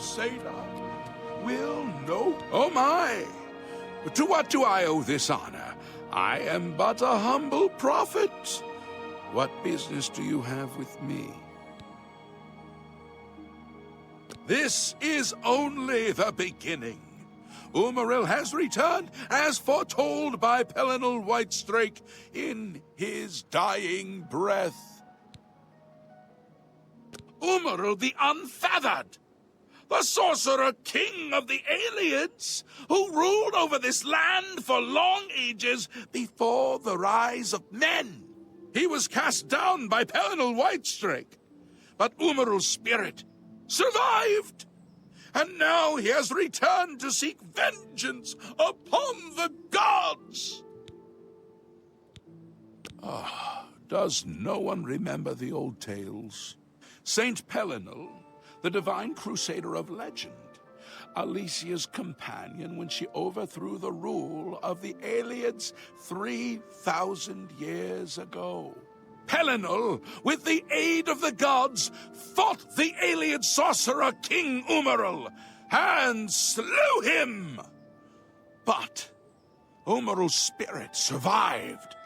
Crusader will know. Oh my! To what do I owe this honor? I am but a humble prophet. What business do you have with me? This is only the beginning. Umaril has returned as foretold by Pelinal Whitestrake in his dying breath. Umaril the Unfeathered, the sorcerer king of the Aliens, who ruled over this land for long ages before the rise of men. He was cast down by Pelinal Whitestrake, but Umaril's spirit survived. And now he has returned to seek vengeance upon the gods! Does no one remember the old tales? Saint Pelinal, the divine crusader of legend, Alicia's companion when she overthrew the rule of the Aliens 3,000 years ago. Pelinal, with the aid of the gods, fought the alien sorcerer King Umaril and slew him. But Umaril's spirit survived,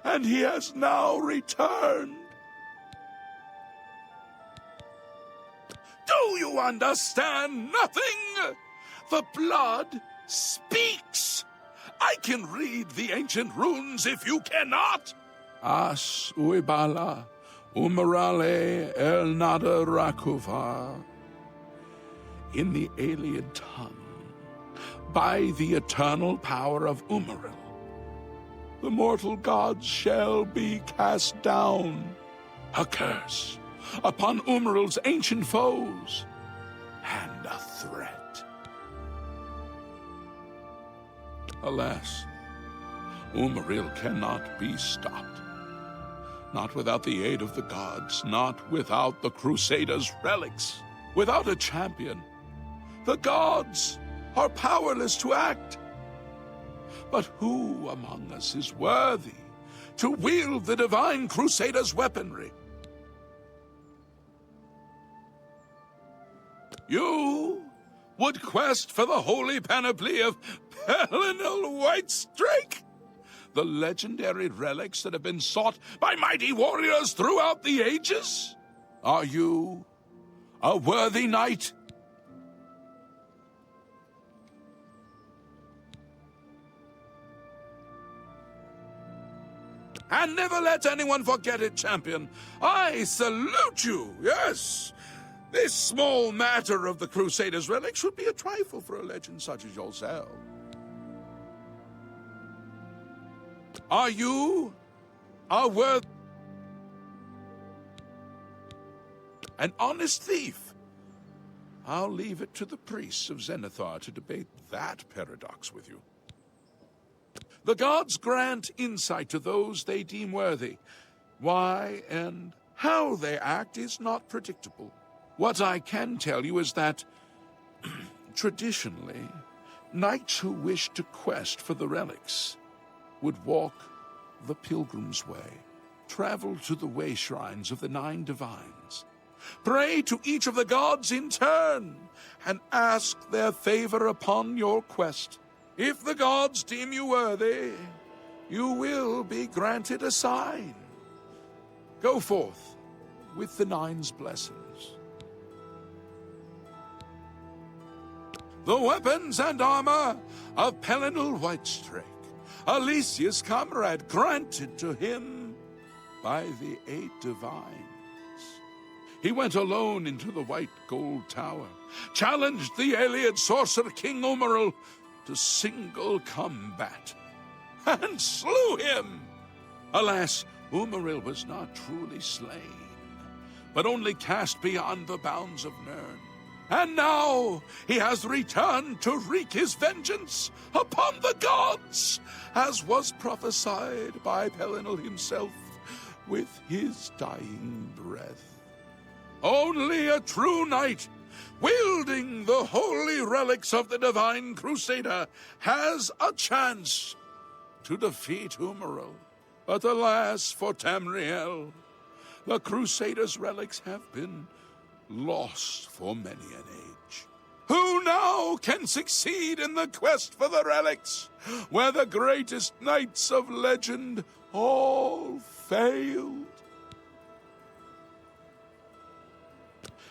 and he has now returned. Do you understand nothing? The blood speaks. I can read the ancient runes if you cannot. As uibala, umarale el nada rakuva. In the alien tongue, by the eternal power of Umaril, the mortal gods shall be cast down. A curse upon Umaril's ancient foes, and a threat. Alas, Umaril cannot be stopped. Not without the aid of the gods, not without the Crusaders' relics. Without a champion, the gods are powerless to act. But who among us is worthy to wield the divine Crusaders' weaponry? You would quest for the holy panoply of Pelinal Whitestrake? The legendary relics that have been sought by mighty warriors throughout the ages? Are you a worthy knight? And never let anyone forget it, champion. I salute you, yes. This small matter of the Crusaders' relic should be a trifle for a legend such as yourself. Are you an honest thief? I'll leave it to the priests of Zenithar to debate that paradox with you. The gods grant insight to those they deem worthy. Why and how they act is not predictable. What I can tell you is that, traditionally, knights who wish to quest for the relics would walk the pilgrim's way, travel to the way shrines of the 9 divines, pray to each of the gods in turn, and ask their favor upon your quest. If the gods deem you worthy, you will be granted a sign. Go forth with the 9's blessings. The weapons and armor of Pelinal Whitestrake, Alicia's comrade, granted to him by the 8 divines. He went alone into the white gold tower, challenged the alien sorcerer King Umaril to single combat, and slew him. Alas, Umaril was not truly slain, but only cast beyond the bounds of Nirn. And now he has returned to wreak his vengeance upon the gods, as was prophesied by Pelinal himself with his dying breath. Only a true knight, wielding the holy relics of the divine Crusader, has a chance to defeat Umaril. But alas for Tamriel, the Crusader's relics have been lost for many an age. Who now can succeed in the quest for the relics, where the greatest knights of legend all failed?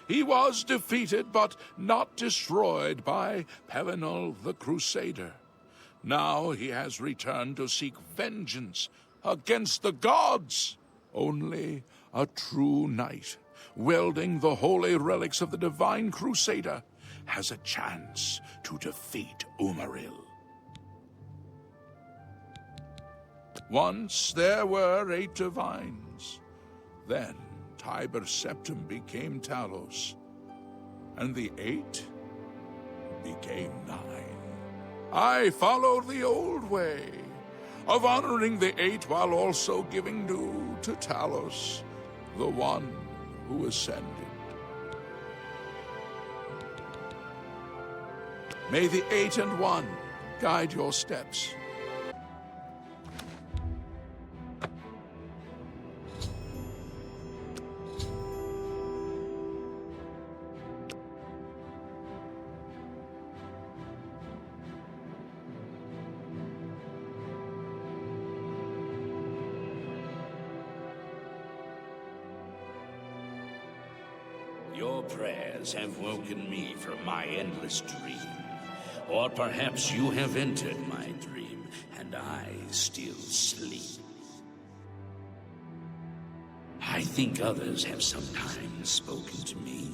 He was defeated, but not destroyed by Pelinal the Crusader. Now he has returned to seek vengeance against the gods. Only a true knight, wielding the holy relics of the divine Crusader, has a chance to defeat Umaril. Once there were 8 divines. Then Tiber Septim became Talos, and the 8 became 9. I followed the old way of honoring the 8 while also giving due to Talos, the one who ascended. May the 8 and 1 guide your steps. Your prayers have woken me from my endless dream. Or perhaps you have entered my dream, and I still sleep. I think others have sometimes spoken to me.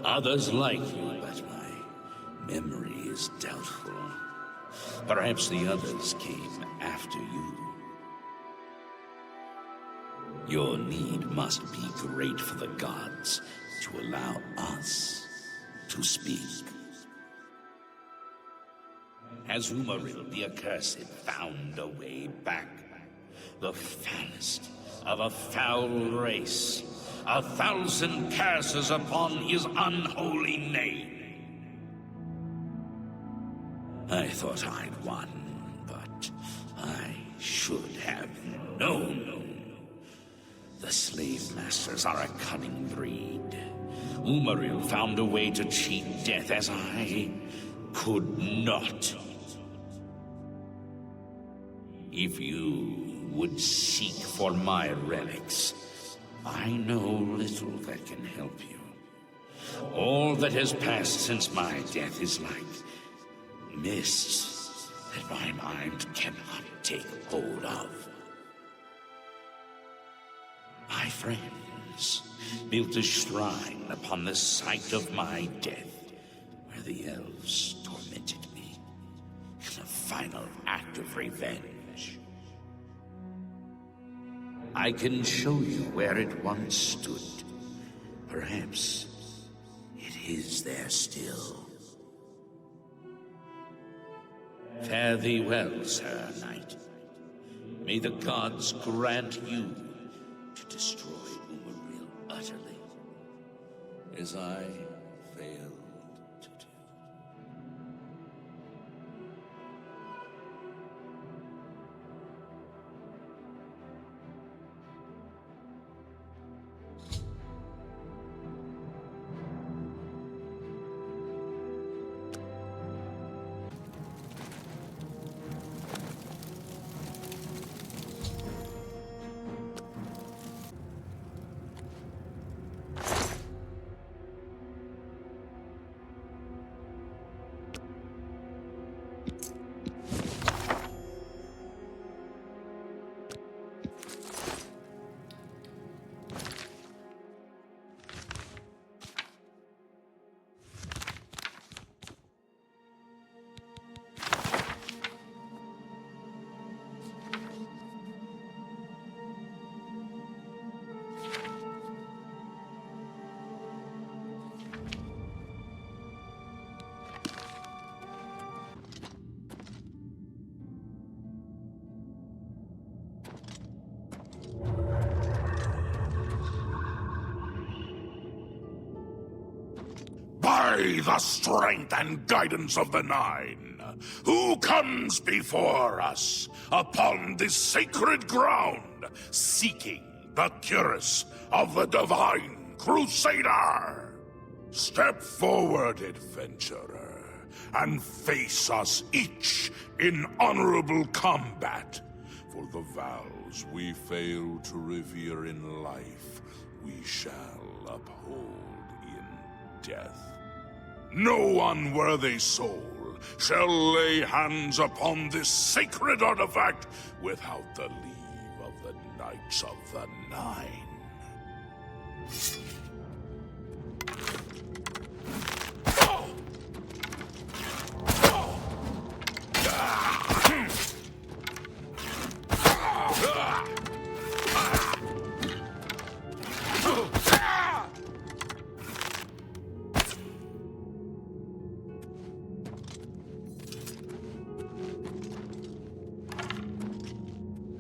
Others like you, but my memory is doubtful. Perhaps the others came after you. Your need must be great for the gods to allow us to speak. Has Umaril the Accursed found a way back? The foulest of a foul race, 1,000 curses upon his unholy name. I thought I'd won, but I should have known. The slave masters are a cunning breed. Umaril found a way to cheat death as I could not. If you would seek for my relics, I know little that can help you. All that has passed since my death is like mist that my mind cannot take hold of. My friends built a shrine upon the site of my death, where the elves tormented me in a final act of revenge. I can show you where it once stood. Perhaps it is there still. Fare thee well, Sir Knight. May the gods grant you to destroy Umaril utterly, as I failed to do. By the strength and guidance of the Nine, who comes before us upon this sacred ground, seeking the cuirass of the divine Crusader? Step forward, adventurer, and face us each in honorable combat. For the vows we fail to revere in life, we shall uphold in death. No unworthy soul shall lay hands upon this sacred artifact without the leave of the Knights of the Nine.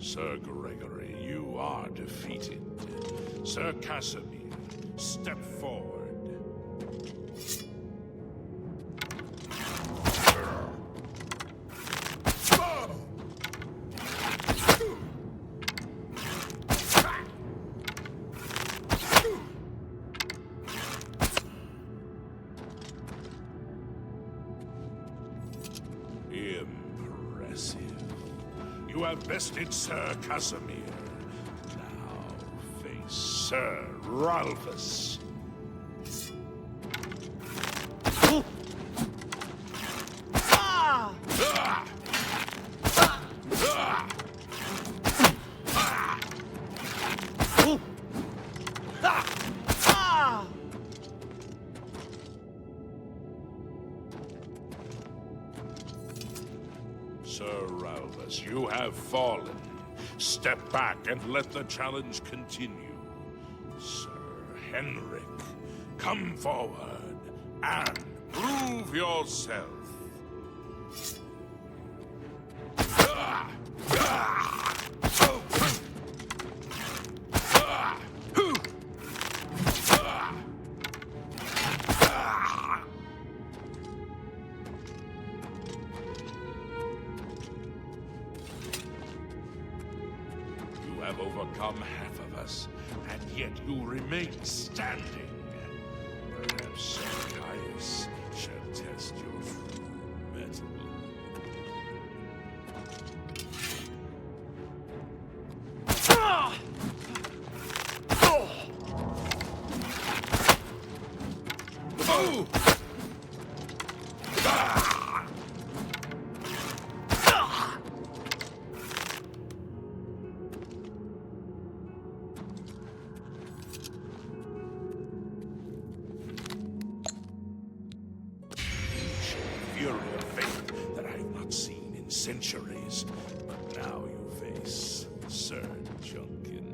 Sir Gregory, you are defeated. Sir Casimir, step forward. Impressive. You have bested Sir Casimir. Now face Sir Ralphus. Sir Ralphus, you have fallen. Step back and let the challenge continue. Sir Henrik, come forward and prove yourself. You have overcome half of us, and yet you remain standing. Perhaps Sir Caius shall test your true mettle. Fury of fate that I have not seen in centuries. But now you face Sir Junkin.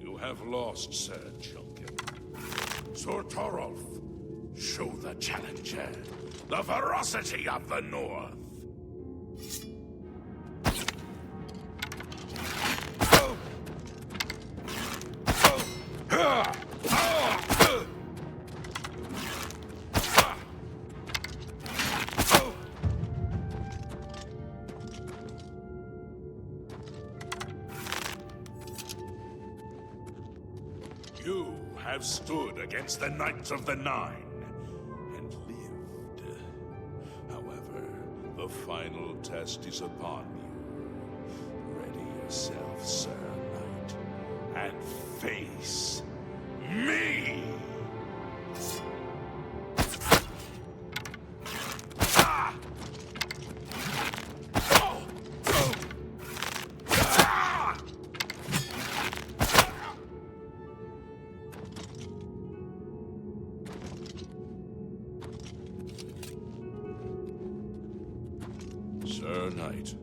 You have lost, Sir Junkin. Sir Torolf, show the challenger the ferocity of the North. You have stood against the Knights of the Nine and lived. However, the final test is upon you. Ready yourself, Sir Knight, and face me! Sir Knight,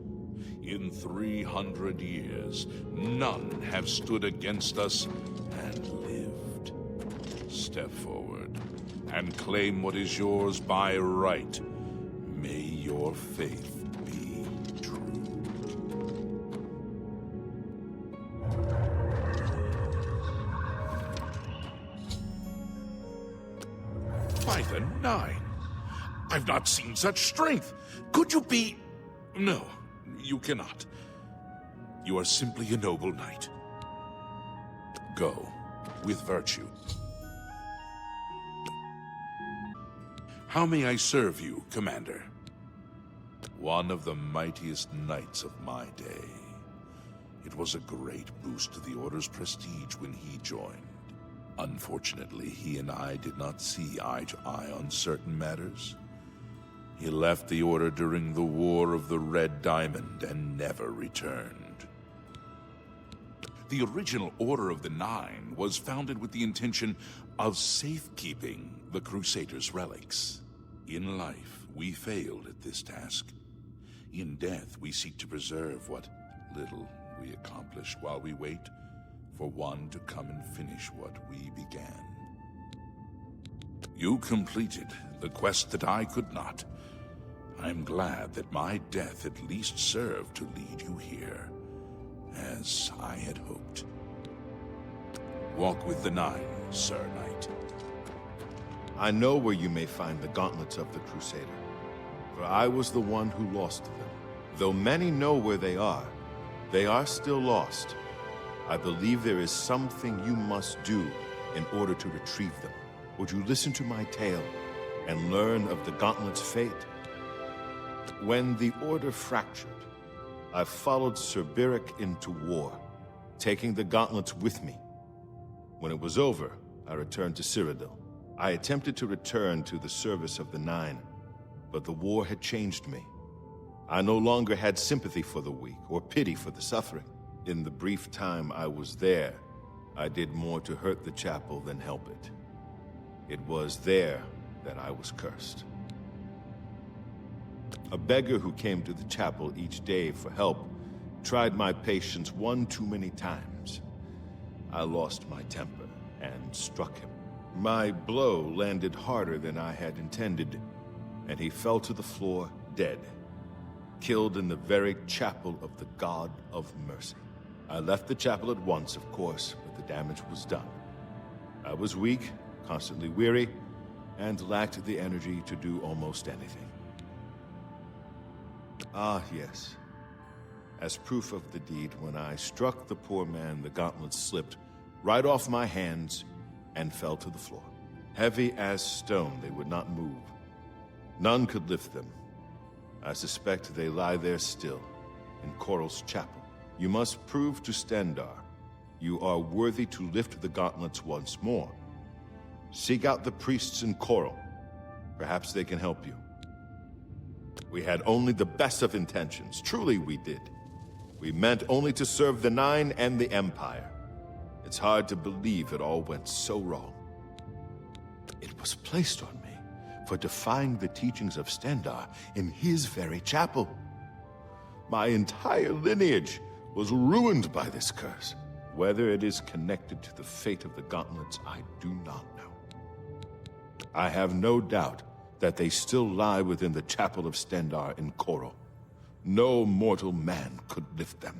in 300 years, none have stood against us and lived. Step forward and claim what is yours by right. May your faith be true. By the Nine! I've not seen such strength! Could you be... No, you cannot. You are simply a noble knight. Go, with virtue. How may I serve you, Commander? One of the mightiest knights of my day. It was a great boost to the Order's prestige when he joined. Unfortunately, he and I did not see eye to eye on certain matters. He left the Order during the War of the Red Diamond and never returned. The original Order of the Nine was founded with the intention of safekeeping the Crusaders' relics. In life, we failed at this task. In death, we seek to preserve what little we accomplish while we wait for one to come and finish what we began. You completed the quest that I could not. I'm glad that my death at least served to lead you here, as I had hoped. Walk with the Nine, Sir Knight. I know where you may find the gauntlets of the Crusader, for I was the one who lost them. Though many know where they are still lost. I believe there is something you must do in order to retrieve them. Would you listen to my tale and learn of the gauntlet's fate? When the Order fractured, I followed Sir Beric into war, taking the gauntlets with me. When it was over, I returned to Cyrodiil. I attempted to return to the service of the Nine, but the war had changed me. I no longer had sympathy for the weak or pity for the suffering. In the brief time I was there, I did more to hurt the chapel than help it. It was there that I was cursed. A beggar who came to the chapel each day for help tried my patience one too many times. I lost my temper and struck him. My blow landed harder than I had intended, and he fell to the floor dead, killed in the very chapel of the God of Mercy. I left the chapel at once, of course, but the damage was done. I was weak, constantly weary, and lacked the energy to do almost anything. Ah, yes. As proof of the deed, when I struck the poor man, the gauntlets slipped right off my hands and fell to the floor. Heavy as stone, they would not move. None could lift them. I suspect they lie there still, in Coral's chapel. You must prove to Stendarr you are worthy to lift the gauntlets once more. Seek out the priests in Coral. Perhaps they can help you. We had only the best of intentions. Truly we did. We meant only to serve the Nine and the Empire. It's hard to believe it all went so wrong. It was placed on me for defying the teachings of Stendarr in his very chapel. My entire lineage was ruined by this curse. Whether it is connected to the fate of the gauntlets, I do not know. I have no doubt that they still lie within the chapel of Stendarr in Coral. No mortal man could lift them.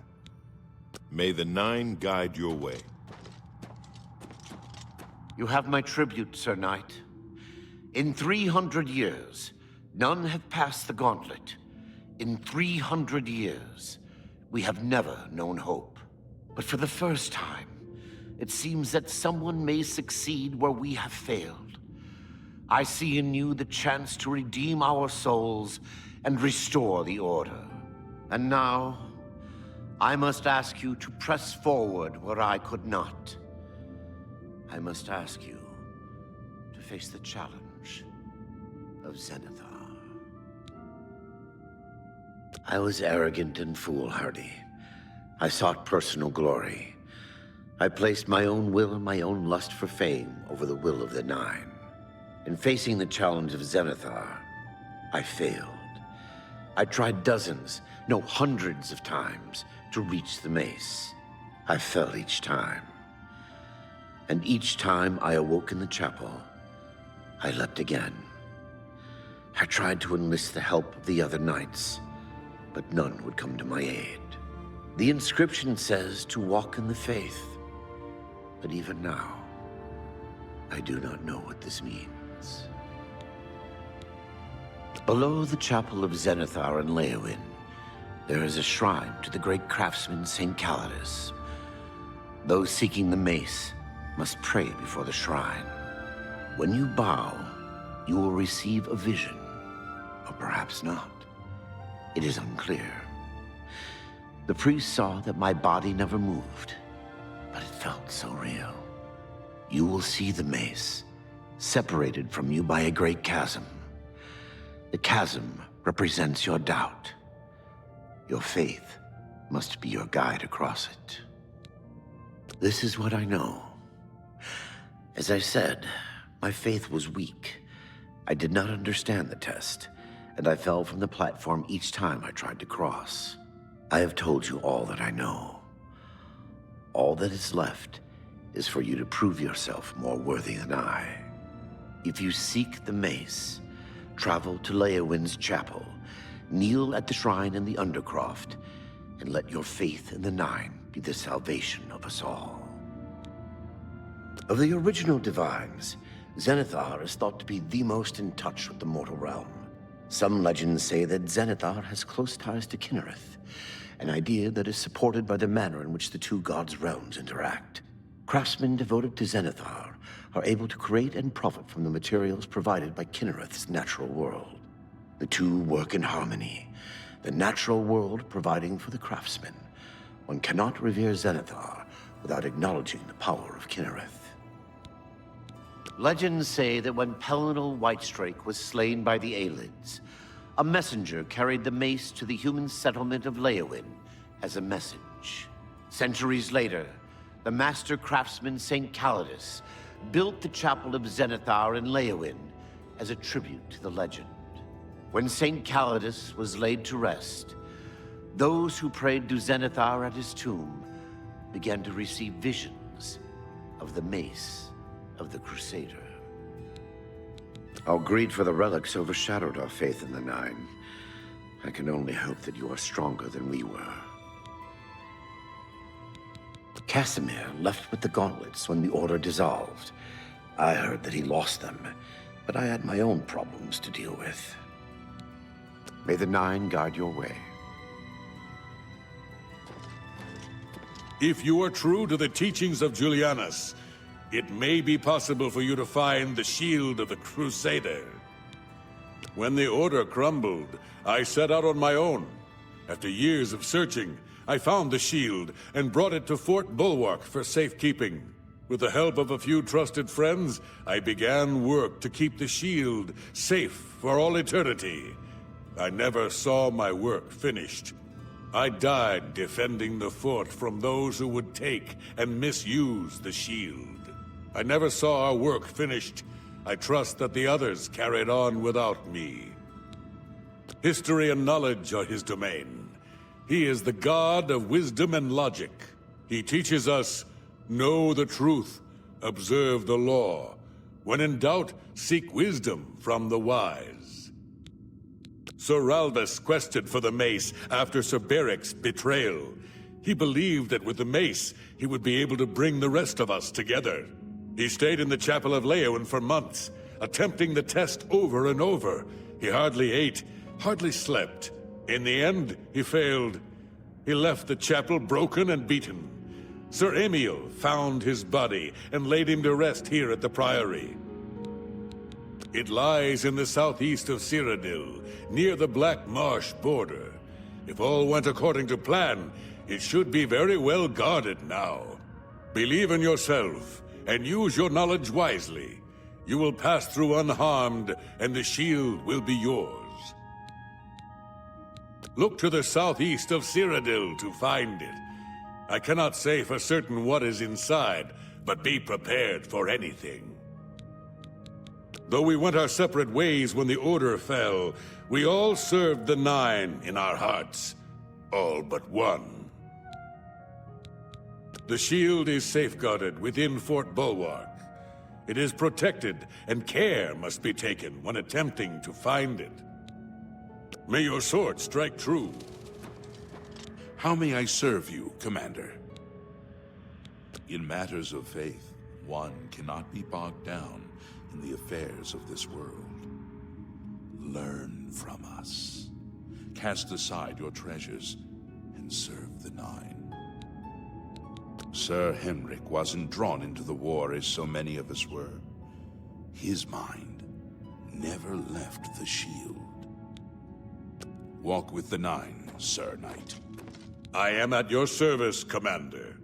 May the Nine guide your way. You have my tribute, Sir Knight. In 300 years, none have passed the gauntlet. In 300 years, we have never known hope. But for the first time, it seems that someone may succeed where we have failed. I see in you the chance to redeem our souls and restore the Order. And now, I must ask you to press forward where I could not. I must ask you to face the challenge of Zenithar. I was arrogant and foolhardy. I sought personal glory. I placed my own will and my own lust for fame over the will of the Nine. In facing the challenge of Zenithar, I failed. I tried dozens, no hundreds of times to reach the mace. I fell each time. And each time I awoke in the chapel, I leapt again. I tried to enlist the help of the other knights, but none would come to my aid. The inscription says to walk in the faith, but even now, I do not know what this means. Below the chapel of Zenithar in Leowyn, there is a shrine to the great craftsman St. Calidus. Those seeking the mace must pray before the shrine. When you bow, you will receive a vision, or perhaps not. It is unclear. The priest saw that my body never moved, but it felt so real. You will see the mace, separated from you by a great chasm. The chasm represents your doubt. Your faith must be your guide across it. This is what I know. As I said, my faith was weak. I did not understand the test, and I fell from the platform each time I tried to cross. I have told you all that I know. All that is left is for you to prove yourself more worthy than I. If you seek the mace, travel to Leowyn's chapel, kneel at the shrine in the Undercroft, and let your faith in the Nine be the salvation of us all. Of the original divines, Zenithar is thought to be the most in touch with the mortal realm. Some legends say that Zenithar has close ties to Kinnereth, an idea that is supported by the manner in which the two gods' realms interact. Craftsmen devoted to Zenithar are able to create and profit from the materials provided by Kinnereth's natural world. The two work in harmony, the natural world providing for the craftsmen. One cannot revere Zenithar without acknowledging the power of Kinnereth. Legends say that when Pelinal Whitestrake was slain by the Aelids, a messenger carried the mace to the human settlement of Leowyn as a message. Centuries later, the master craftsman St. Calidus built the chapel of Zenithar in Leowyn as a tribute to the legend. When St. Calidus was laid to rest, those who prayed to Zenithar at his tomb began to receive visions of the mace of the Crusader. Our greed for the relics overshadowed our faith in the Nine. I can only hope that you are stronger than we were. Casimir left with the gauntlets when the Order dissolved. I heard that he lost them, but I had my own problems to deal with. May the Nine guide your way. If you are true to the teachings of Julianus, it may be possible for you to find the shield of the Crusader. When the Order crumbled, I set out on my own. After years of searching, I found the shield and brought it to Fort Bulwark for safekeeping. With the help of a few trusted friends, I began work to keep the shield safe for all eternity. I never saw my work finished. I died defending the fort from those who would take and misuse the shield. I never saw our work finished. I trust that the others carried on without me. History and knowledge are his domain. He is the god of wisdom and logic. He teaches us, know the truth, observe the law. When in doubt, seek wisdom from the wise. Sir Ralbus quested for the mace after Sir Beric's betrayal. He believed that with the mace, he would be able to bring the rest of us together. He stayed in the chapel of Leowyn for months, attempting the test over and over. He hardly ate, hardly slept. In the end, he failed. He left the chapel broken and beaten. Sir Emil found his body and laid him to rest here at the Priory. It lies in the southeast of Cyrodiil, near the Black Marsh border. If all went according to plan, it should be very well guarded now. Believe in yourself, and use your knowledge wisely. You will pass through unharmed, and the shield will be yours. Look to the southeast of Cyrodiil to find it. I cannot say for certain what is inside, but be prepared for anything. Though we went our separate ways when the Order fell, we all served the Nine in our hearts. All but one. The shield is safeguarded within Fort Bulwark. It is protected, and care must be taken when attempting to find it. May your sword strike true. How may I serve you, Commander? In matters of faith, one cannot be bogged down in the affairs of this world. learn from us. Cast aside your treasures and serve the Nine. Sir Henrik wasn't drawn into the war as so many of us were. His mind never left the shield. Walk with the Nine, Sir Knight. I am at your service, Commander.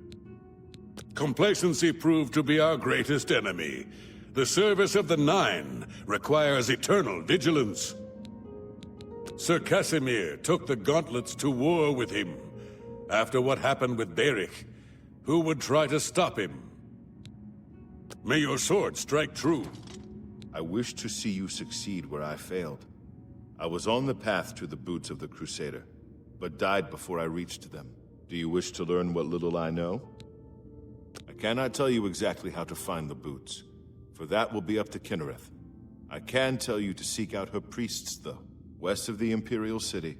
Complacency proved to be our greatest enemy. The service of the Nine requires eternal vigilance. Sir Casimir took the gauntlets to war with him. After what happened with Berich, who would try to stop him? May your sword strike true. I wish to see you succeed where I failed. I was on the path to the boots of the Crusader, but died before I reached them. Do you wish to learn what little I know? I cannot tell you exactly how to find the boots, for that will be up to Kinnereth. I can tell you to seek out her priests, though. West of the Imperial City,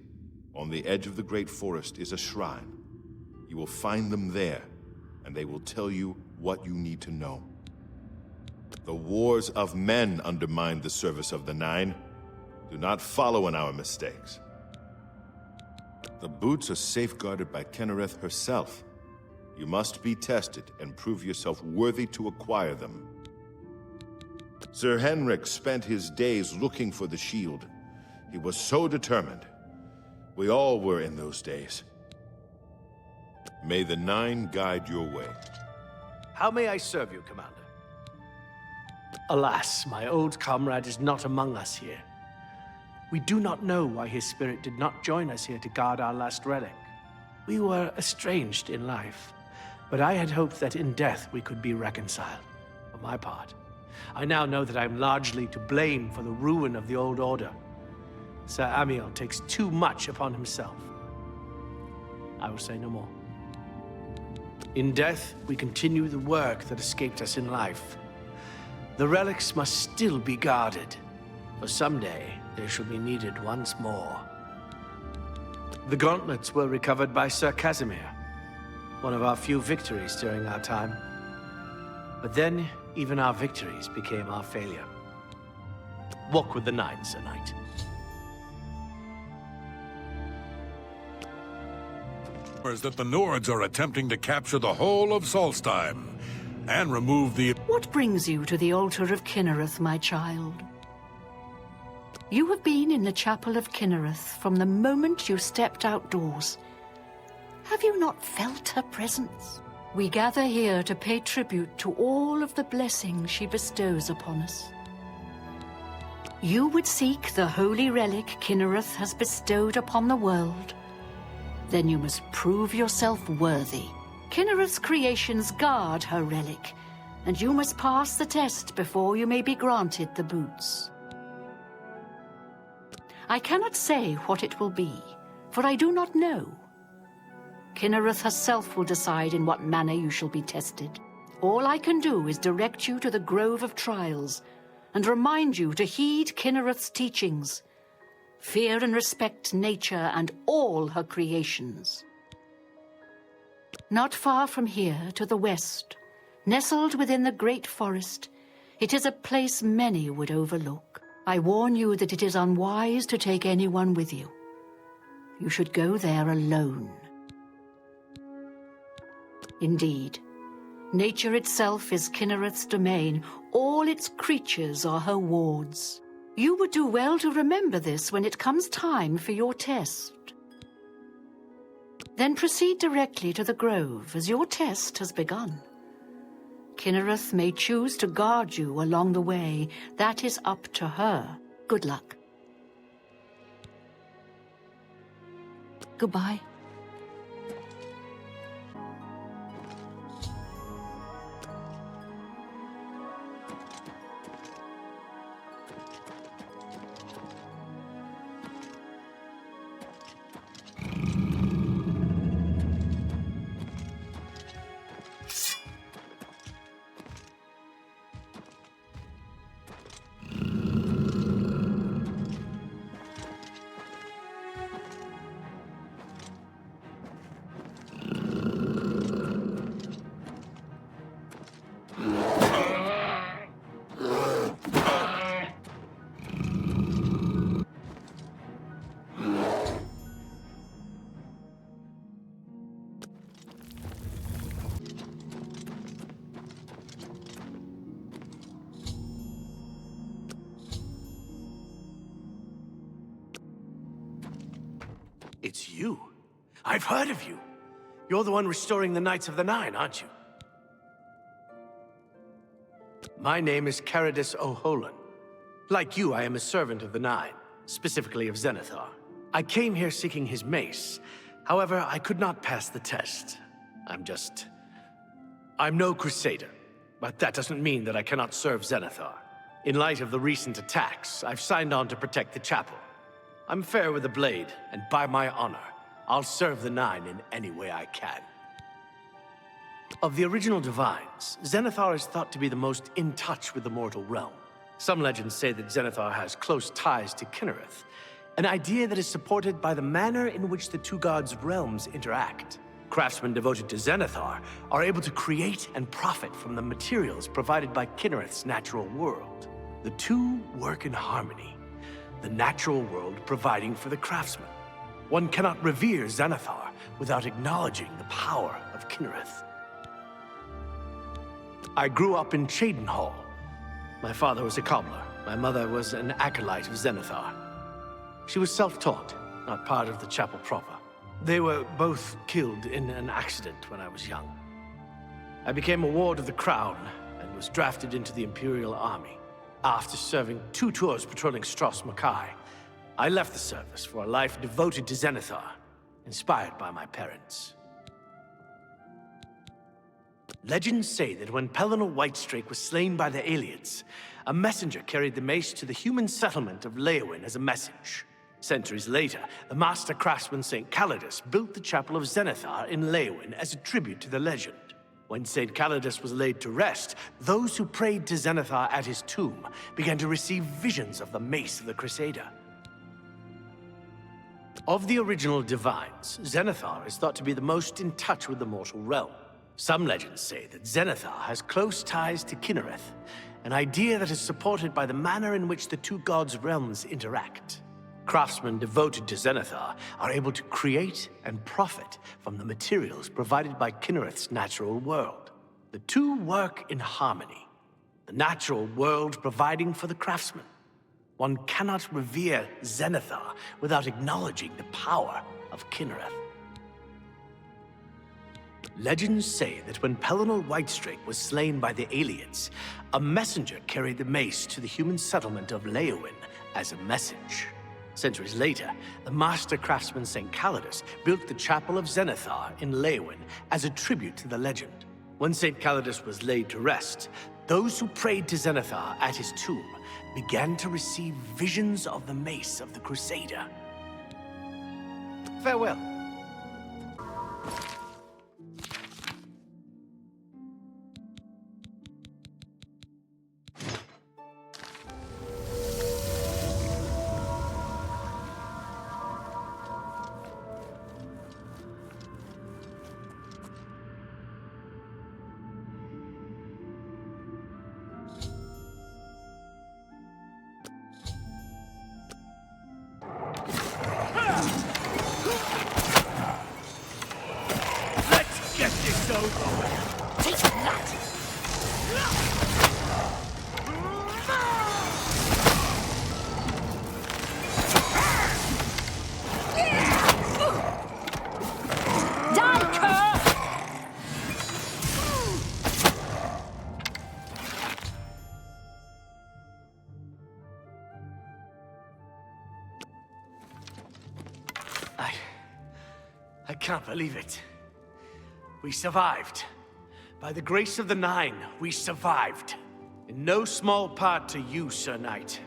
on the edge of the Great Forest, is a shrine. You will find them there, and they will tell you what you need to know. The wars of men undermined the service of the Nine. Do not follow in our mistakes. The boots are safeguarded by Kinnereth herself. You must be tested and prove yourself worthy to acquire them. Sir Henrik spent his days looking for the shield. He was so determined. We all were in those days. May the Nine guide your way. How may I serve you, Commander? Alas, my old comrade is not among us here. We do not know why his spirit did not join us here to guard our last relic. We were estranged in life, but I had hoped that in death we could be reconciled. For my part, I now know that I am largely to blame for the ruin of the old order. Sir Amiel takes too much upon himself. I will say no more. In death, we continue the work that escaped us in life. The relics must still be guarded, for someday they shall be needed once more. The gauntlets were recovered by Sir Casimir, one of our few victories during our time. But then, even our victories became our failure. Walk with the Nine, Sir Knight. That the Nords are attempting to capture the whole of Solstheim and remove the... What brings you to the altar of Kinnereth, my child? You have been in the chapel of Kinnereth from the moment you stepped outdoors. Have you not felt her presence? We gather here to pay tribute to all of the blessings she bestows upon us. You would seek the holy relic Kinnereth has bestowed upon the world. Then you must prove yourself worthy. Kinnereth's creations guard her relic, and you must pass the test before you may be granted the boots. I cannot say what it will be, for I do not know. Kinnereth herself will decide in what manner you shall be tested. All I can do is direct you to the Grove of Trials, and remind you to heed Kinnereth's teachings. Fear and respect nature and all her creations. Not far from here, to the west, nestled within the great forest, it is a place many would overlook. I warn you that it is unwise to take anyone with you. You should go there alone. Indeed, nature itself is Kinnereth's domain. All its creatures are her wards. You would do well to remember this when it comes time for your test. Then proceed directly to the grove, as your test has begun. Kinnereth may choose to guard you along the way. That is up to her. Good luck. Goodbye. It's you. I've heard of you. You're the one restoring the Knights of the Nine, aren't you? My name is Caradus O'Holan. Like you, I am a servant of the Nine, specifically of Zenithar. I came here seeking his mace. However, I could not pass the test. I'm no crusader, but that doesn't mean that I cannot serve Zenithar. In light of the recent attacks, I've signed on to protect the chapel. I'm fair with the blade, and by my honor, I'll serve the Nine in any way I can. Of the original Divines, Zenithar is thought to be the most in touch with the mortal realm. Some legends say that Zenithar has close ties to Kinnereth, an idea that is supported by the manner in which the two gods' realms interact. Craftsmen devoted to Zenithar are able to create and profit from the materials provided by Kinnereth's natural world. The two work in harmony, the natural world providing for the craftsman. One cannot revere Zenithar without acknowledging the power of Kinnereth. I grew up in Cheydinhal. My father was a cobbler. My mother was an acolyte of Zenithar. She was self-taught, not part of the chapel proper. They were both killed in an accident when I was young. I became a ward of the Crown and was drafted into the Imperial Army. After serving 2 tours patrolling Stros Makai, I left the service for a life devoted to Zenithar, inspired by my parents. Legends say that when Pelennor Whitestrake was slain by the Aliens, a messenger carried the mace to the human settlement of Leowin as a message. Centuries later, the master craftsman St. Calidus built the Chapel of Zenithar in Leowin as a tribute to the legend. When St. Calidus was laid to rest, those who prayed to Zenithar at his tomb began to receive visions of the mace of the Crusader. Of the original Divines, Zenithar is thought to be the most in touch with the mortal realm. Some legends say that Zenithar has close ties to Kinnereth, an idea that is supported by the manner in which the two gods' realms interact. Craftsmen devoted to Zenithar are able to create and profit from the materials provided by Kinnereth's natural world. The two work in harmony, the natural world providing for the craftsman. One cannot revere Zenithar without acknowledging the power of Kinnereth. Legends say that when Pelennor Whitestrake was slain by the Aliens, a messenger carried the mace to the human settlement of Leowin as a message. Centuries later, the master craftsman St. Calidus built the Chapel of Zenithar in Leowin as a tribute to the legend. When St. Calidus was laid to rest, those who prayed to Zenithar at his tomb began to receive visions of the mace of the Crusader. Farewell. I can't believe it. We survived. By the grace of the Nine, we survived. In no small part to you, Sir Knight.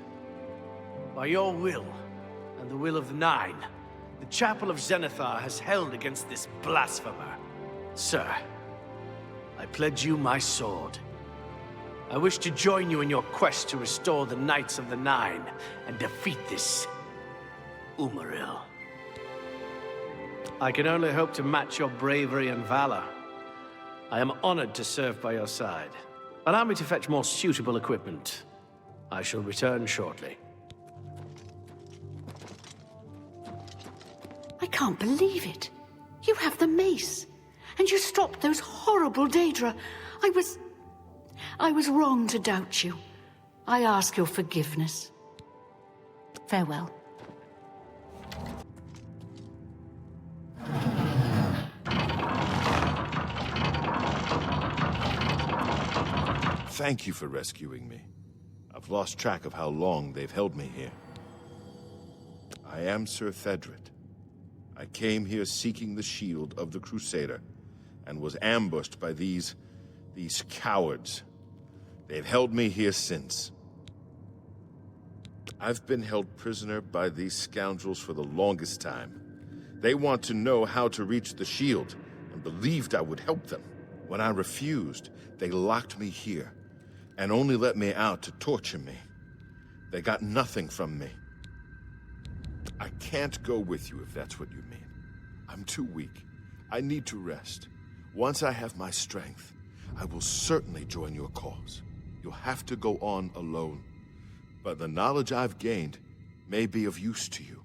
By your will, and the will of the Nine, the Chapel of Zenithar has held against this blasphemer. Sir, I pledge you my sword. I wish to join you in your quest to restore the Knights of the Nine and defeat this Umaril. I can only hope to match your bravery and valor. I am honored to serve by your side. Allow me to fetch more suitable equipment. I shall return shortly. I can't believe it. You have the mace. And you stopped those horrible Daedra. I was wrong to doubt you. I ask your forgiveness. Farewell. Thank you for rescuing me. I've lost track of how long they've held me here. I am Sir Thedred. I came here seeking the shield of the Crusader, and was ambushed by these cowards. They've held me here since. I've been held prisoner by these scoundrels for the longest time. They want to know how to reach the shield, and believed I would help them. When I refused, they locked me here, and only let me out to torture me. They got nothing from me. I can't go with you if that's what you mean. I'm too weak. I need to rest. Once I have my strength, I will certainly join your cause. You'll have to go on alone. But the knowledge I've gained may be of use to you.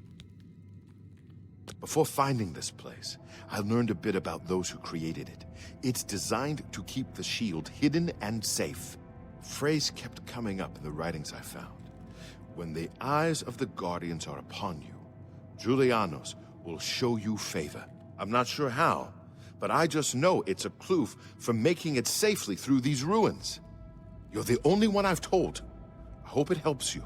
Before finding this place, I learned a bit about those who created it. It's designed to keep the shield hidden and safe. A phrase kept coming up in the writings I found. When the eyes of the Guardians are upon you, Julianos will show you favor. I'm not sure how, but I just know it's a clue for making it safely through these ruins. You're the only one I've told. I hope it helps you.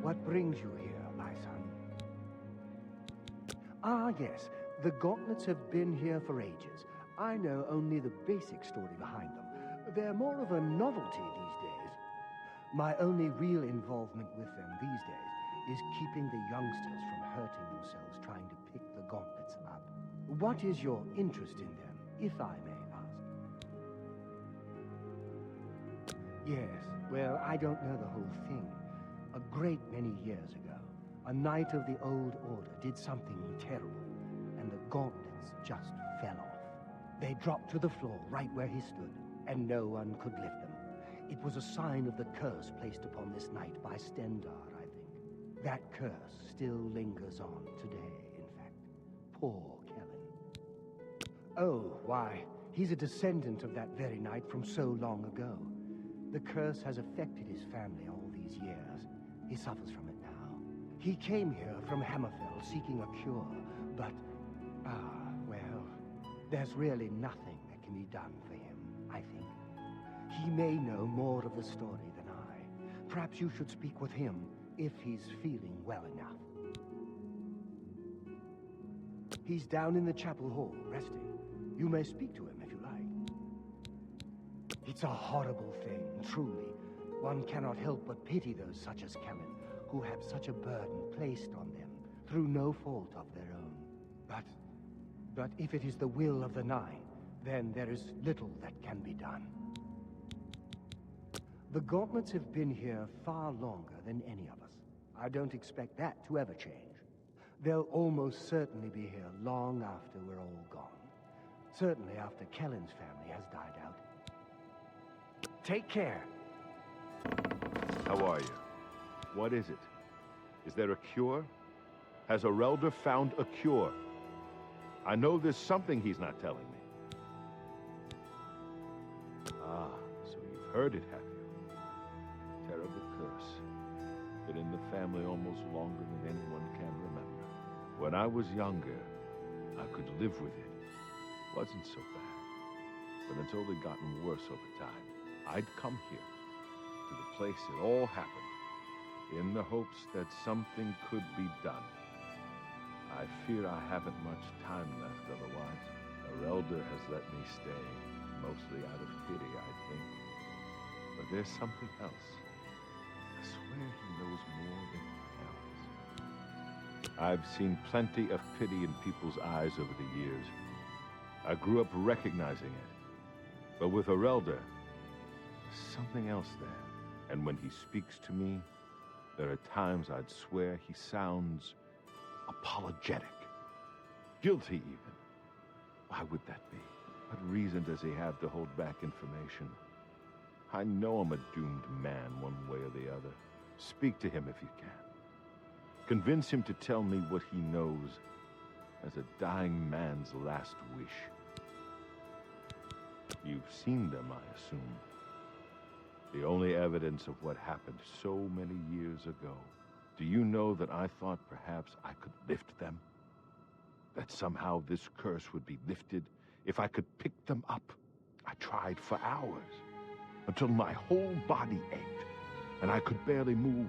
What brings you here, my son? Ah, yes. The gauntlets have been here for ages. I know only the basic story behind them. They're more of a novelty these days. My only real involvement with them these days is keeping the youngsters from hurting themselves trying to pick the gauntlets up. What is your interest in them, if I may ask? Yes, well, I don't know the whole thing. A great many years ago, a knight of the old order did something terrible, and the gauntlets just fell off. They dropped to the floor right where he stood, and no one could lift them. It was a sign of the curse placed upon this knight by Stendar, I think. That curse still lingers on today, in fact. Poor Kellen. Oh, why, he's a descendant of that very knight from so long ago. The curse has affected his family all these years. He suffers from it now. He came here from Hammerfell seeking a cure, but, well, there's really nothing that can be done for him, I think. He may know more of the story than I. Perhaps you should speak with him if he's feeling well enough. He's down in the chapel hall, resting. You may speak to him if you like. It's a horrible thing, truly. One cannot help but pity those such as Kellen, who have such a burden placed on them through no fault of their own. But if it is the will of the Nine, then there is little that can be done. The Gauntlets have been here far longer than any of us. I don't expect that to ever change. They'll almost certainly be here long after we're all gone. Certainly after Kellen's family has died out. Take care. How are you? What is it? Is there a cure? Has Arelder found a cure? I know there's something he's not telling me. Ah, so you've heard it, have you? Terrible curse. Been in the family almost longer than anyone can remember. When I was younger, I could live with it. Wasn't so bad. But it's only gotten worse over time. I'd come here, to the place it all happened, in the hopes that something could be done. I fear I haven't much time left otherwise. Arelder has let me stay, mostly out of pity, I think. But there's something else. I swear he knows more than he tells. I've seen plenty of pity in people's eyes over the years. I grew up recognizing it. But with Arelder, there's something else there. And when he speaks to me, there are times I'd swear he sounds apologetic. Guilty, even. Why would that be? What reason does he have to hold back information? I know I'm a doomed man one way or the other. Speak to him if you can. Convince him to tell me what he knows as a dying man's last wish. You've seen them, I assume. The only evidence of what happened so many years ago. Do you know that I thought perhaps I could lift them? That somehow this curse would be lifted if I could pick them up? I tried for hours, until my whole body ached, and I could barely move.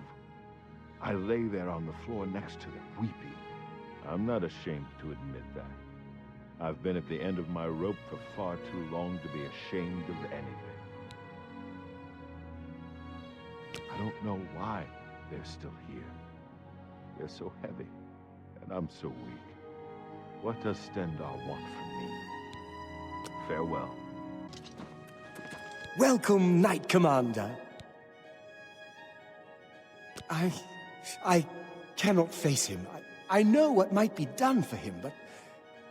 I lay there on the floor next to them, weeping. I'm not ashamed to admit that. I've been at the end of my rope for far too long to be ashamed of anything. I don't know why they're still here. They're so heavy, and I'm so weak. What does Stendar want from me? Farewell. Welcome, Knight Commander. I cannot face him. I know what might be done for him, but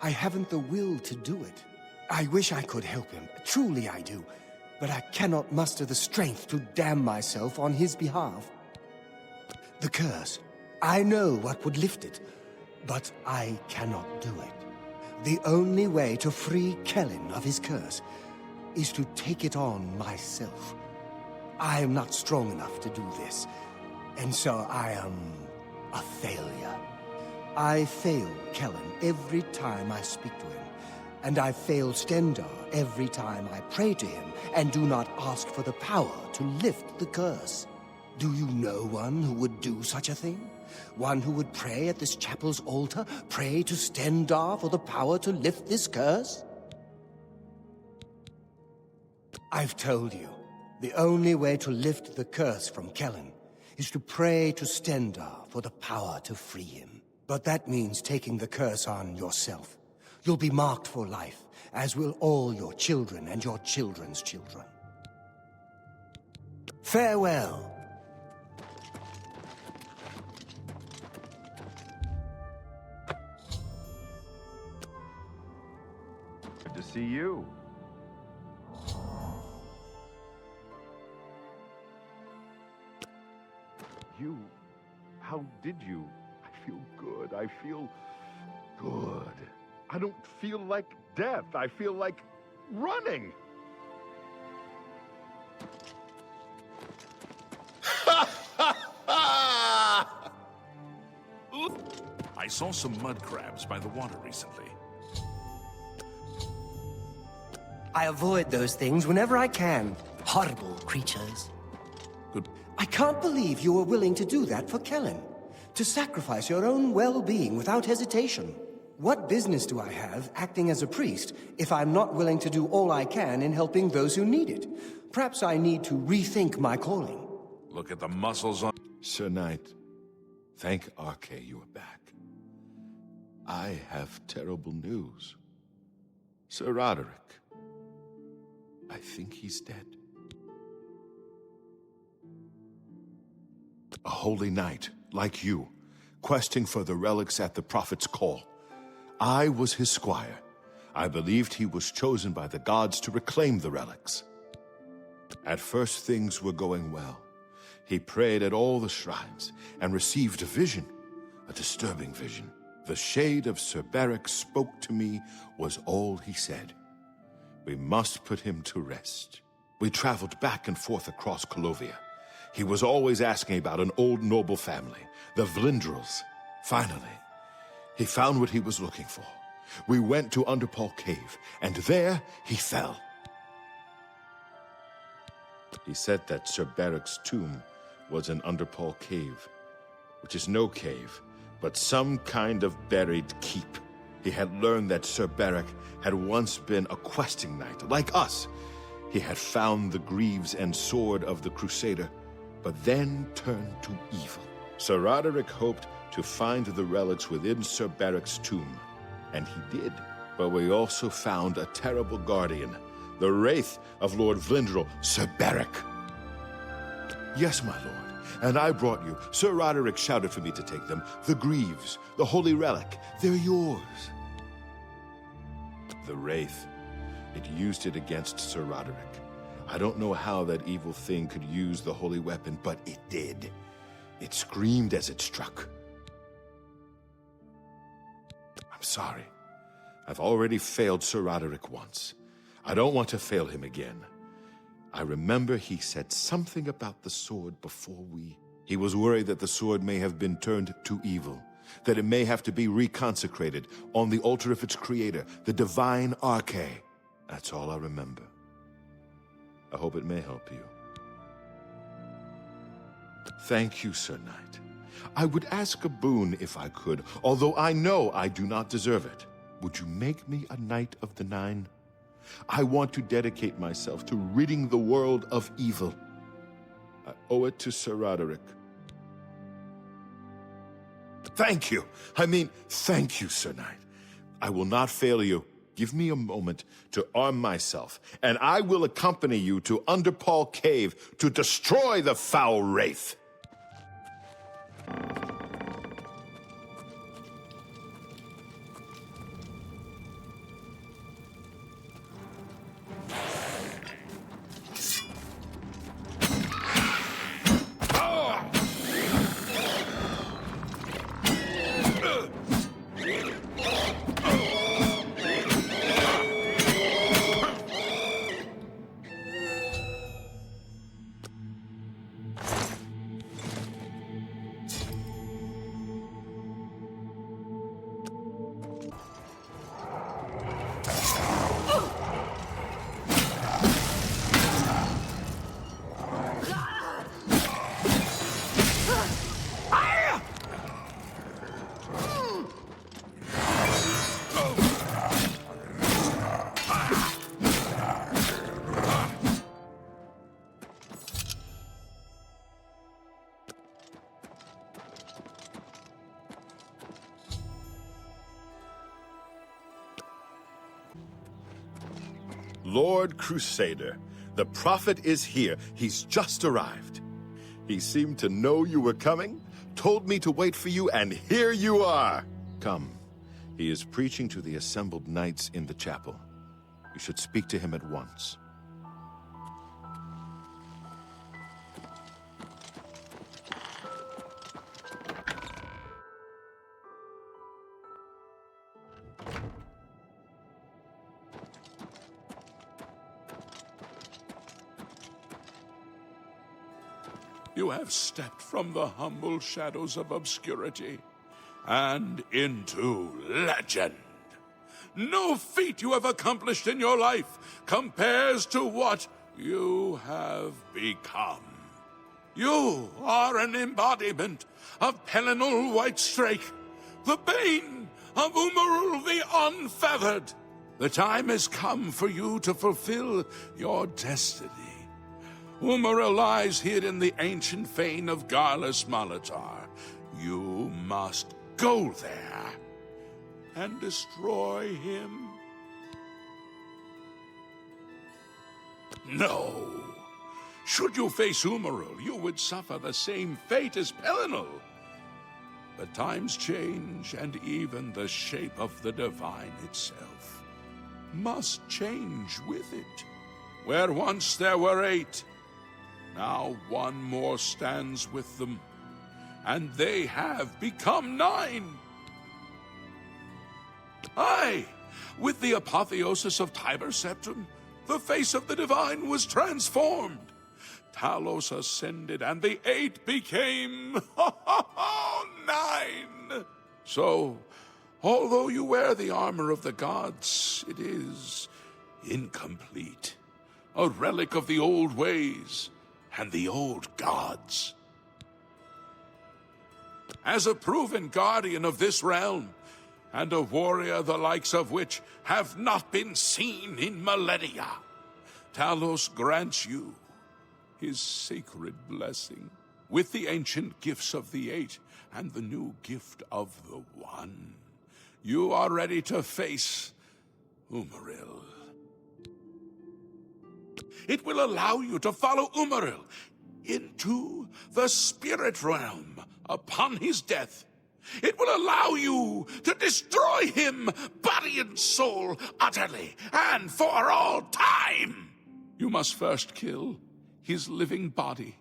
I haven't the will to do it. I wish I could help him. Truly I do. But I cannot muster the strength to damn myself on his behalf. The curse. I know what would lift it, but I cannot do it. The only way to free Kellen of his curse is to take it on myself. I am not strong enough to do this, and so I am a failure. I fail Kellen every time I speak to him, and I fail Stendar every time I pray to him and do not ask for the power to lift the curse. Do you know one who would do such a thing? One who would pray at this chapel's altar, pray to Stendar for the power to lift this curse? I've told you, the only way to lift the curse from Kellen is to pray to Stendar for the power to free him. But that means taking the curse on yourself. You'll be marked for life, as will all your children and your children's children. Farewell. Good to see you. How did you? I feel good. I feel good. I don't feel like death. I feel like running. I saw some mud crabs by the water recently. I avoid those things whenever I can. horrible creatures. Good. I can't believe you were willing to do that for Kellen. To sacrifice your own well-being without hesitation. What business do I have acting as a priest if I'm not willing to do all I can in helping those who need it? Perhaps I need to rethink my calling. Look at the muscles on... Sir Knight, thank Arche you are back. I have terrible news. Sir Roderick, I think he's dead. A holy knight, like you, questing for the relics at the Prophet's call. I was his squire. I believed he was chosen by the gods to reclaim the relics. At first things were going well. He prayed at all the shrines and received a vision, a disturbing vision. The shade of Sir Beric spoke to me was all he said. We must put him to rest. We traveled back and forth across Colovia. He was always asking about an old noble family, the Vlindrels. Finally, he found what he was looking for. We went to Underpall Cave, and there he fell. He said that Sir Beric's tomb was in Underpall Cave, which is no cave, but some kind of buried keep. He had learned that Sir Beric had once been a questing knight, like us. He had found the greaves and sword of the Crusader, but then turned to evil. Sir Roderick hoped to find the relics within Sir Beric's tomb, and he did. But we also found a terrible guardian, the wraith of Lord Vlindrel, Sir Beric. Yes, my lord, and I brought you. Sir Roderick shouted for me to take them. The greaves, the holy relic, they're yours. The wraith, it used it against Sir Roderick. I don't know how that evil thing could use the holy weapon, but it did. It screamed as it struck. I'm sorry. I've already failed Sir Roderick once. I don't want to fail him again. I remember he said something about the sword before we... He was worried that the sword may have been turned to evil, that it may have to be reconsecrated on the altar of its creator, the divine Arche. That's all I remember. I hope it may help you. Thank you, Sir Knight. I would ask a boon if I could, although I know I do not deserve it. Would you make me a Knight of the Nine? I want to dedicate myself to ridding the world of evil. I owe it to Sir Roderick. Thank you. Thank you, Sir Knight. I will not fail you. Give me a moment to arm myself, and I will accompany you to Underpall Cave to destroy the foul wraith. Lord Crusader, the Prophet is here. He's just arrived. He seemed to know you were coming, told me to wait for you, and here you are. Come. He is preaching to the assembled knights in the chapel. You should speak to him at once. You have stepped from the humble shadows of obscurity and into legend. No feat you have accomplished in your life compares to what you have become. You are an embodiment of Pelinal Whitestrake, the bane of Umarul the Unfeathered. The time has come for you to fulfill your destiny. Umaril lies hid in the ancient fane of Garlus Malatar. You must go there and destroy him. No. Should you face Umaril, you would suffer the same fate as Pelinal. But times change, and even the shape of the divine itself must change with it. Where once there were 8, now one more stands with them, and they have become 9. Aye, with the apotheosis of Tiber Septim, the face of the divine was transformed. Talos ascended, and the 8 became 9. So, although you wear the armor of the gods, it is incomplete. A relic of the old ways and the old gods. As a proven guardian of this realm, and a warrior the likes of which have not been seen in millennia, Talos grants you his sacred blessing, with the ancient gifts of the 8 and the new gift of the 1. You are ready to face Umaril. It will allow you to follow Umaril into the spirit realm upon his death. It will allow you to destroy him, body and soul, utterly and for all time. You must first kill his living body.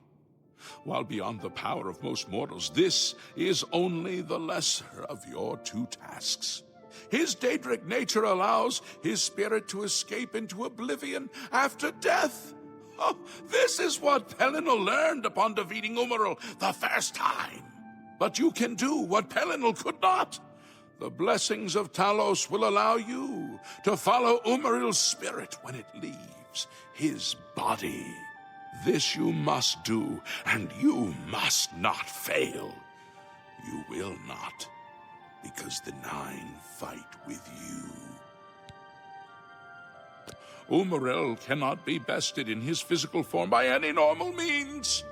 While beyond the power of most mortals, this is only the lesser of your 2 tasks. His Daedric nature allows his spirit to escape into oblivion after death. Oh, this is what Pelinal learned upon defeating Umaril the first time. But you can do what Pelinal could not. The blessings of Talos will allow you to follow Umaril's spirit when it leaves his body. This you must do, and you must not fail. You will not, because the 9 fight with you. Umaril cannot be bested in his physical form by any normal means.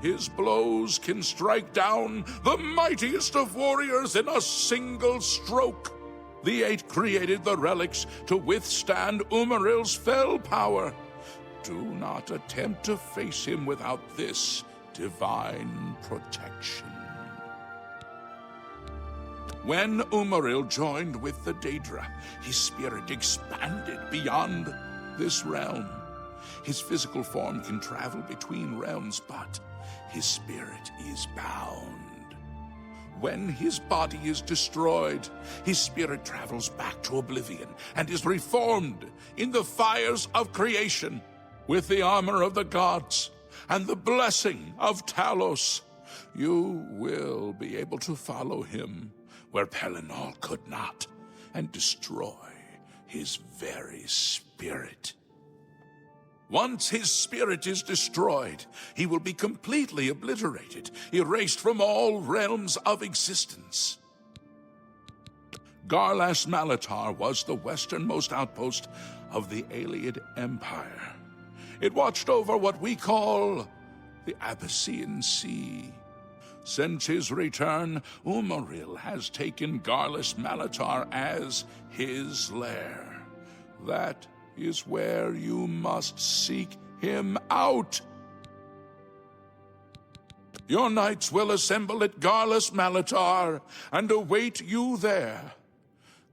His blows can strike down the mightiest of warriors in a single stroke. The 8 created the relics to withstand Umaril's fell power. Do not attempt to face him without this divine protection. When Umaril joined with the Daedra, his spirit expanded beyond this realm. His physical form can travel between realms, but his spirit is bound. When his body is destroyed, his spirit travels back to Oblivion and is reformed in the fires of creation. With the armor of the gods and the blessing of Talos, you will be able to follow him where Pelinal could not, and destroy his very spirit. Once his spirit is destroyed, he will be completely obliterated, erased from all realms of existence. Garlus Malatar was the westernmost outpost of the Ayleid Empire. It watched over what we call the Abyssinian Sea. Since his return, Umaril has taken Garlus Malatar as his lair. That is where you must seek him out. Your knights will assemble at Garlus Malatar and await you there.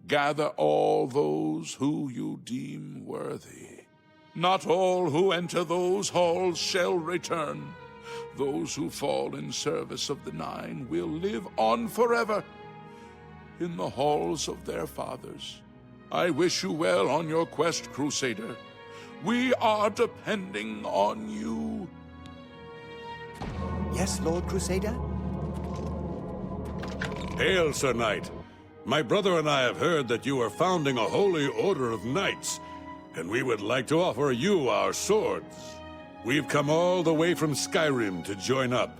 Gather all those who you deem worthy. Not all who enter those halls shall return. Those who fall in service of the 9 will live on forever in the halls of their fathers. I wish you well on your quest, Crusader. We are depending on you. Yes, Lord Crusader? Hail, Sir Knight. My brother and I have heard that you are founding a holy order of knights. and we would like to offer you our swords. We've come all the way from Skyrim to join up.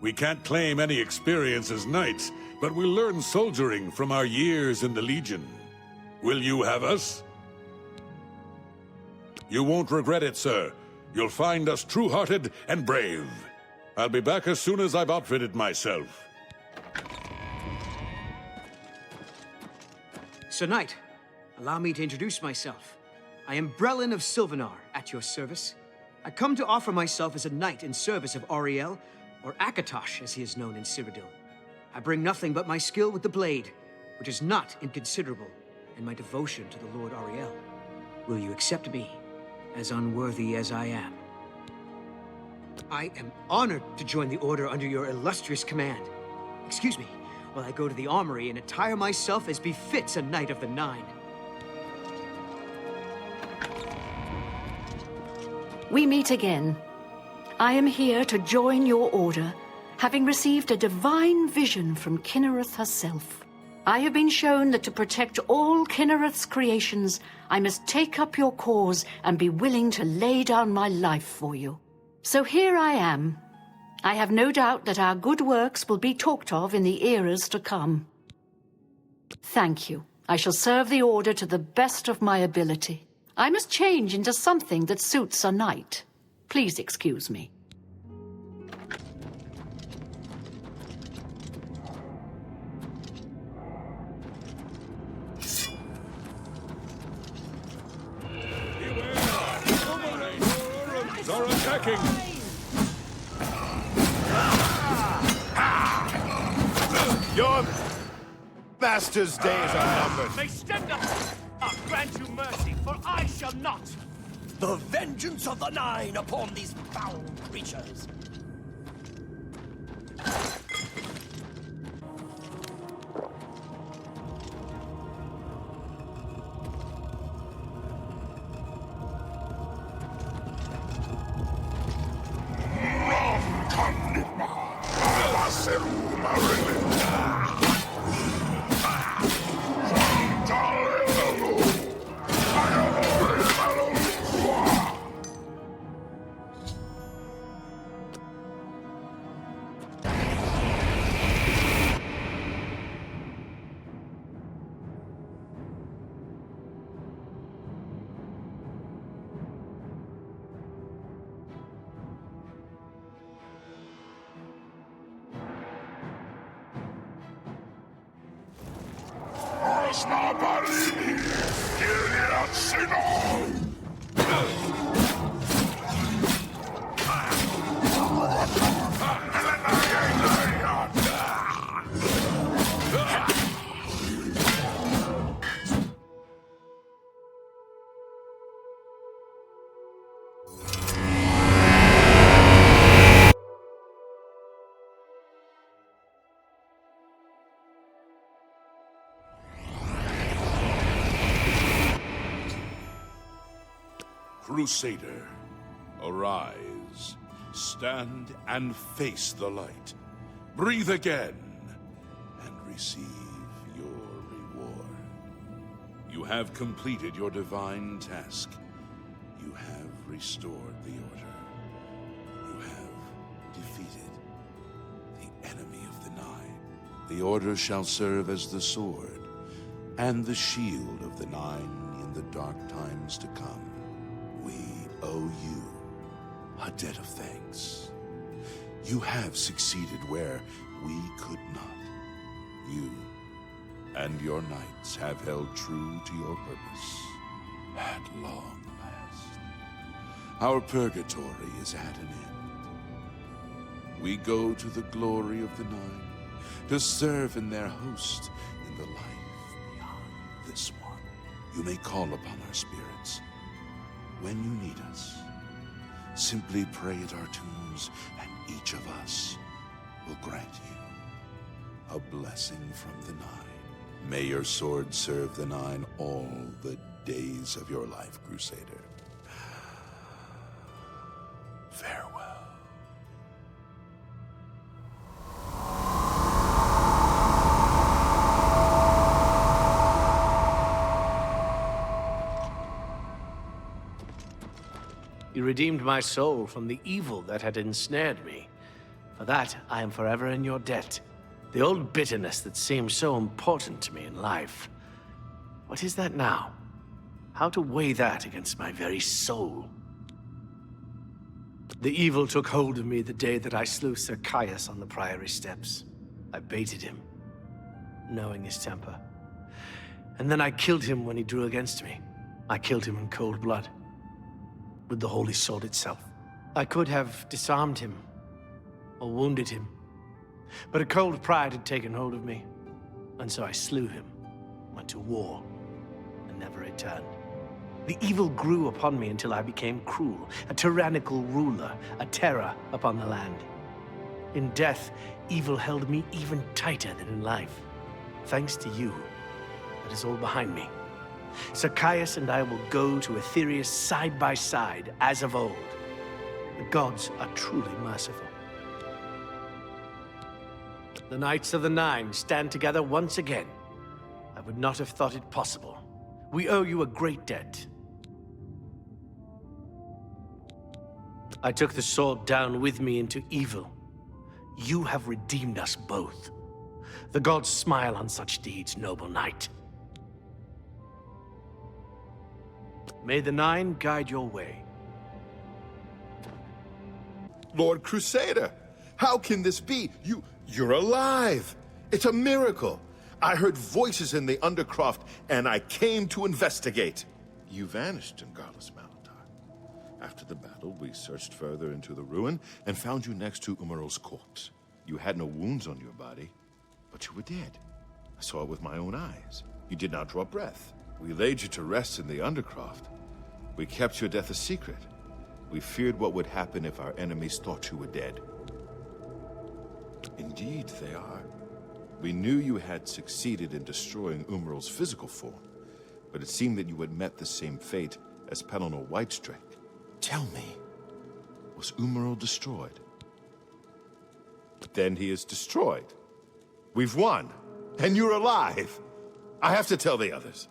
We can't claim any experience as knights, but we learn soldiering from our years in the Legion. Will you have us? You won't regret it, sir. You'll find us true-hearted and brave. I'll be back as soon as I've outfitted myself. Sir Knight, allow me to introduce myself. I am Brelin of Sylvanar, at your service. I come to offer myself as a knight in service of Auriel, or Akatosh, as he is known in Cyrodiil. I bring nothing but my skill with the blade, which is not inconsiderable, and my devotion to the Lord Auriel. Will you accept me, as unworthy as I am? I am honored to join the Order under your illustrious command. Excuse me, while I go to the armory and attire myself as befits a Knight of the Nine. We meet again. I am here to join your order, having received a divine vision from Kinnereth herself. I have been shown that to protect all Kinnereth's creations, I must take up your cause and be willing to lay down my life for you. So here I am. I have no doubt that our good works will be talked of in the eras to come. Thank you. I shall serve the Order to the best of my ability. I must change into something that suits a knight. Please excuse me. Are attacking! Your master's days are numbered. May Stender grant you mercy, for I shall not. The vengeance of the Nine upon these foul creatures. Crusader, arise, stand and face the light. Breathe again, and receive your reward. You have completed your divine task. You have restored the Order. You have defeated the enemy of the Nine. The Order shall serve as the sword and the shield of the Nine in the dark times to come. We owe you a debt of thanks. You have succeeded where we could not. You and your knights have held true to your purpose. At long last, our purgatory is at an end. We go to the glory of the Nine to serve in their host in the life beyond this one. You may call upon our spirits when you need us. Simply pray at our tombs, and each of us will grant you a blessing from the Nine. May your sword serve the Nine all the days of your life, Crusader. Farewell. You redeemed my soul from the evil that had ensnared me. For that, I am forever in your debt. The old bitterness that seemed so important to me in life. What is that now? How to weigh that against my very soul? The evil took hold of me the day that I slew Sir Caius on the Priory steps. I baited him, knowing his temper. And then I killed him when he drew against me. I killed him in cold blood, with the Holy Sword itself. I could have disarmed him, or wounded him, but a cold pride had taken hold of me, and so I slew him, went to war, and never returned. The evil grew upon me until I became cruel, a tyrannical ruler, a terror upon the land. In death, evil held me even tighter than in life. Thanks to you, that is all behind me. Sir Caius and I will go to Aetherius side by side, as of old. The gods are truly merciful. The Knights of the Nine stand together once again. I would not have thought it possible. We owe you a great debt. I took the sword down with me into evil. You have redeemed us both. The gods smile on such deeds, noble knight. May the Nine guide your way. Lord Crusader, how can this be? You're alive! It's a miracle! I heard voices in the Undercroft, and I came to investigate. You vanished in Garlus Malachar. After the battle, we searched further into the ruin and found you next to Umaral's corpse. You had no wounds on your body, but you were dead. I saw it with my own eyes. You did not draw breath. We laid you to rest in the Undercroft. We kept your death a secret. We feared what would happen if our enemies thought you were dead. Indeed, they are. We knew you had succeeded in destroying Umaral's physical form, but it seemed that you had met the same fate as Pelennor Whitestrake. Tell me, was Umaral destroyed? Then he is destroyed. We've won, and you're alive. I have to tell the others.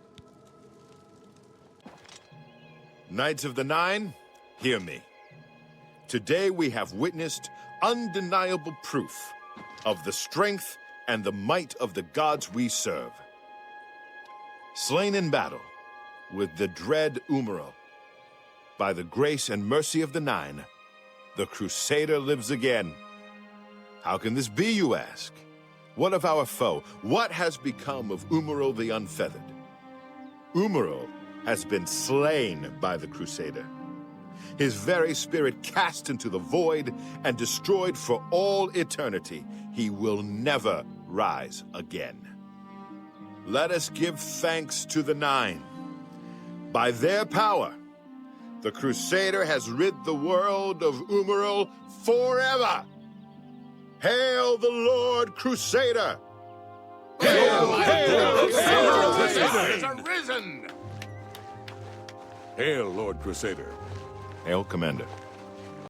Knights of the Nine, hear me. Today we have witnessed undeniable proof of the strength and the might of the gods we serve. Slain in battle with the dread Umaral, by the grace and mercy of the Nine, the Crusader lives again. How can this be, you ask? What of our foe? What has become of Umaral the Unfeathered? Umaral has been slain by the Crusader. His very spirit cast into the void and destroyed for all eternity. He will never rise again. Let us give thanks to the Nine. By their power, the Crusader has rid the world of Umaral forever. Hail the Lord Crusader! Hail! Hail! Hail! Crusader is arisen! Hail, Lord Crusader. Hail, Commander.